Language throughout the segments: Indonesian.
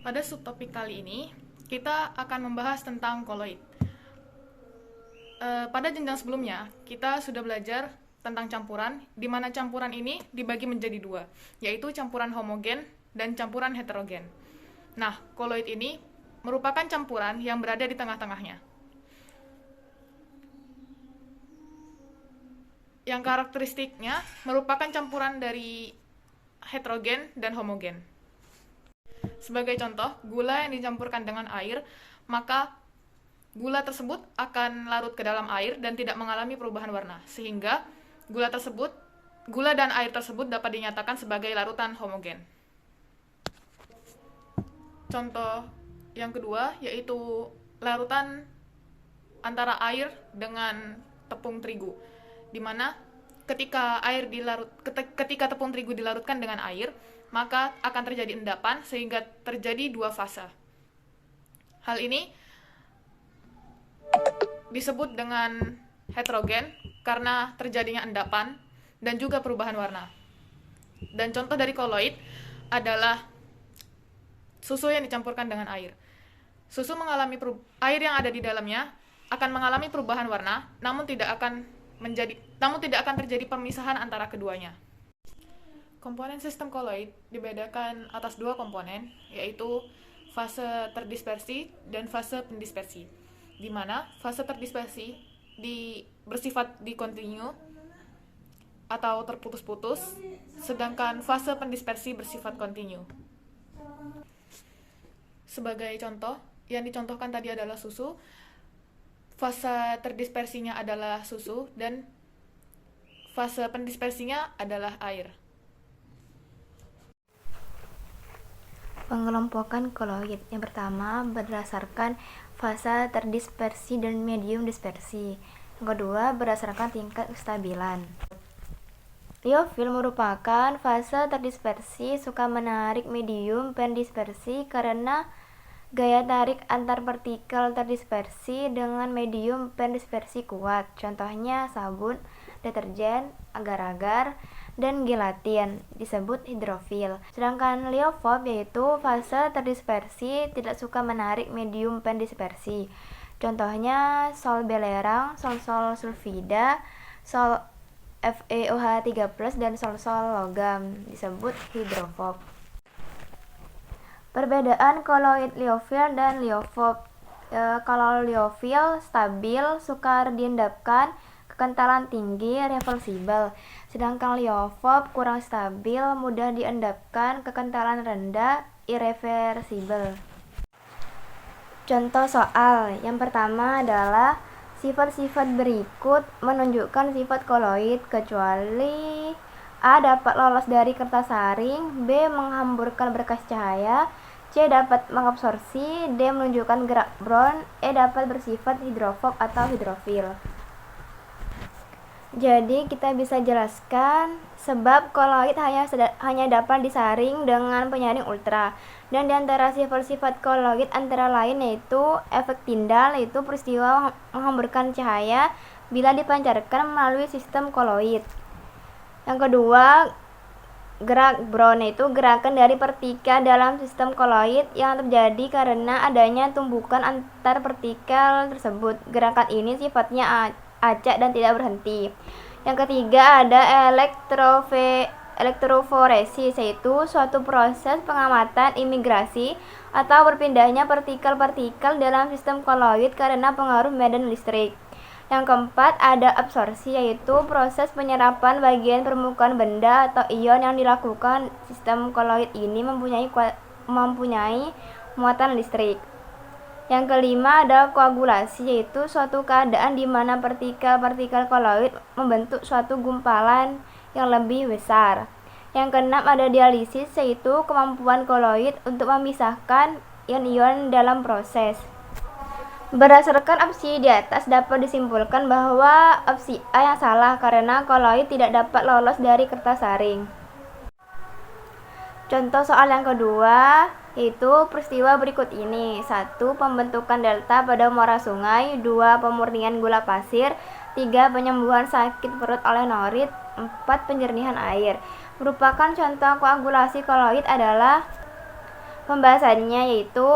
Pada subtopik kali ini, kita akan membahas tentang koloid. Pada jenjang sebelumnya, kita sudah belajar tentang campuran, di mana campuran ini dibagi menjadi dua, yaitu campuran homogen dan campuran heterogen. Nah, koloid ini merupakan campuran yang berada di tengah-tengahnya. Yang karakteristiknya merupakan campuran dari heterogen dan homogen. Sebagai contoh, gula yang dicampurkan dengan air, maka gula tersebut akan larut ke dalam air dan tidak mengalami perubahan warna, sehingga gula dan air tersebut dapat dinyatakan sebagai larutan homogen. Contoh yang kedua yaitu larutan antara air dengan tepung terigu, di mana ketika tepung terigu dilarutkan dengan air, maka akan terjadi endapan sehingga terjadi dua fase. Hal ini disebut dengan heterogen karena terjadinya endapan dan juga perubahan warna. Dan contoh dari koloid adalah susu yang dicampurkan dengan air. Air yang ada di dalamnya akan mengalami perubahan warna, namun tidak akan terjadi pemisahan antara keduanya. Komponen sistem koloid dibedakan atas dua komponen, yaitu fase terdispersi dan fase pendispersi, di mana fase terdispersi bersifat kontinu atau terputus-putus, sedangkan fase pendispersi bersifat kontinu. Sebagai contoh, yang dicontohkan tadi adalah susu. Fase terdispersinya adalah susu dan fase pendispersinya adalah air. Pengelompokan koloid yang pertama berdasarkan fase terdispersi dan medium dispersi. Yang kedua berdasarkan tingkat kestabilan. Liofil merupakan fase terdispersi, suka menarik medium pendispersi karena gaya tarik antar partikel terdispersi dengan medium pendispersi kuat. Contohnya sabun, deterjen, agar-agar, dan gelatin disebut hidrofil. Sedangkan liofob yaitu fase terdispersi, tidak suka menarik medium pendispersi. Contohnya sol belerang, sol sulfida, sol FeOH3+, dan sol logam disebut hidrofob. Perbedaan koloid liofil dan liofob. Kalau liofil stabil, sukar diendapkan, kekentalan tinggi, reversibel. Sedangkan liofob kurang stabil, mudah diendapkan, kekentalan rendah, irreversibel. Contoh soal yang pertama adalah sifat-sifat berikut menunjukkan sifat koloid kecuali A dapat lolos dari kertas saring, B menghamburkan berkas cahaya, C dapat mengabsorpsi, D menunjukkan gerak Brown, E dapat bersifat hidrofob atau hidrofil. Jadi kita bisa jelaskan sebab koloid hanya dapat disaring dengan penyaring ultra. Dan diantara sifat-sifat koloid antara lain yaitu efek Tyndall, yaitu peristiwa menghamburkan cahaya bila dipancarkan melalui sistem koloid. Yang kedua, gerak Brown, yaitu gerakan dari partikel dalam sistem koloid yang terjadi karena adanya tumbukan antar partikel tersebut. Gerakan ini sifatnya acak dan tidak berhenti. Yang ketiga ada elektroforesis, yaitu suatu proses pengamatan imigrasi atau berpindahnya partikel-partikel dalam sistem koloid karena pengaruh medan listrik. Yang keempat ada absorpsi, yaitu proses penyerapan bagian permukaan benda atau ion yang dilakukan sistem koloid ini mempunyai muatan listrik. Yang kelima ada koagulasi, yaitu suatu keadaan di mana partikel-partikel koloid membentuk suatu gumpalan yang lebih besar. Yang keenam ada dialisis, yaitu kemampuan koloid untuk memisahkan ion-ion dalam proses. Berdasarkan opsi di atas dapat disimpulkan bahwa opsi A yang salah karena koloid tidak dapat lolos dari kertas saring. Contoh soal yang kedua yaitu peristiwa berikut ini. 1. Pembentukan delta pada muara sungai. 2. Pemurnian gula pasir. 3. Penyembuhan sakit perut oleh norit. 4. Penjernihan air. Merupakan contoh koagulasi koloid adalah Pembahasannya yaitu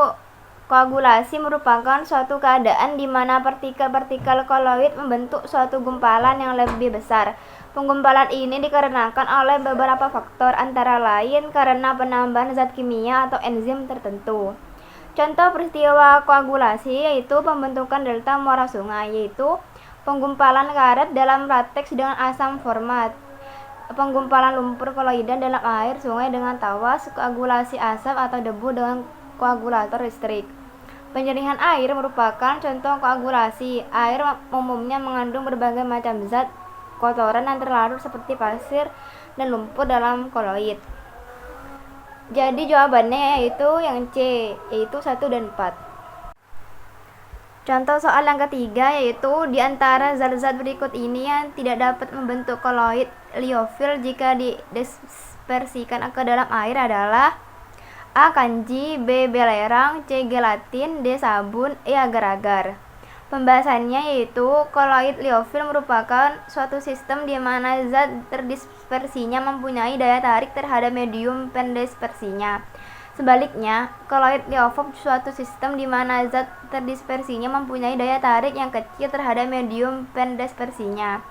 koagulasi merupakan suatu keadaan di mana partikel-partikel koloid membentuk suatu gumpalan yang lebih besar. Penggumpalan ini dikarenakan oleh beberapa faktor, antara lain karena penambahan zat kimia atau enzim tertentu. Contoh peristiwa koagulasi yaitu pembentukan delta muara sungai, yaitu penggumpalan karet dalam lateks dengan asam format, penggumpalan lumpur koloida dalam air sungai dengan tawas, koagulasi asap atau debu dengan koagulator listrik. Penyerahan air merupakan contoh koagulasi. Air umumnya mengandung berbagai macam zat kotoran yang terlarut seperti pasir dan lumpur dalam koloid. Jadi jawabannya yaitu yang C, yaitu 1 dan 4. Contoh soal yang ketiga yaitu di antara zat-zat berikut ini yang tidak dapat membentuk koloid liofil jika didispersikan ke dalam air adalah A. Kanji, B. belerang, C. gelatin, D. sabun, E. agar-agar. Pembahasannya yaitu koloid liofil merupakan suatu sistem di mana zat terdispersinya mempunyai daya tarik terhadap medium pendispersinya. Sebaliknya, koloid liofil suatu sistem di mana zat terdispersinya mempunyai daya tarik yang kecil terhadap medium pendispersinya.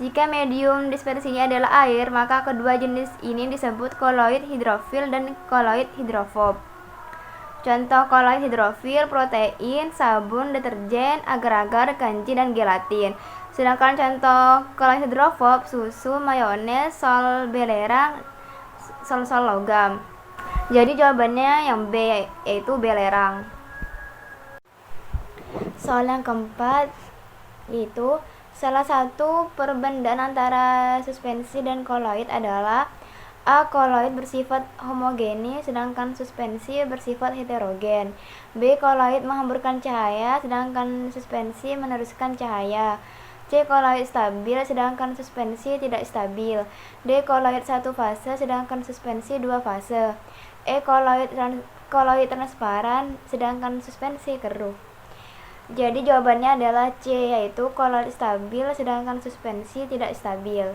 Jika medium dispersinya adalah air, maka kedua jenis ini disebut koloid hidrofil dan koloid hidrofob. Contoh koloid hidrofil: protein, sabun, deterjen, agar-agar, kanji, dan gelatin. Sedangkan contoh koloid hidrofob: susu, mayones, sol belerang, sol logam. Jadi jawabannya yang B, yaitu belerang. Soal yang keempat yaitu salah satu perbedaan antara suspensi dan koloid adalah A. Koloid bersifat homogenis sedangkan suspensi bersifat heterogen. B. Koloid menghamburkan cahaya sedangkan suspensi meneruskan cahaya. C. Koloid stabil sedangkan suspensi tidak stabil. D. Koloid satu fase sedangkan suspensi dua fase. E. Koloid transparan sedangkan suspensi keruh. Jadi jawabannya adalah C, yaitu koloid stabil sedangkan suspensi tidak stabil.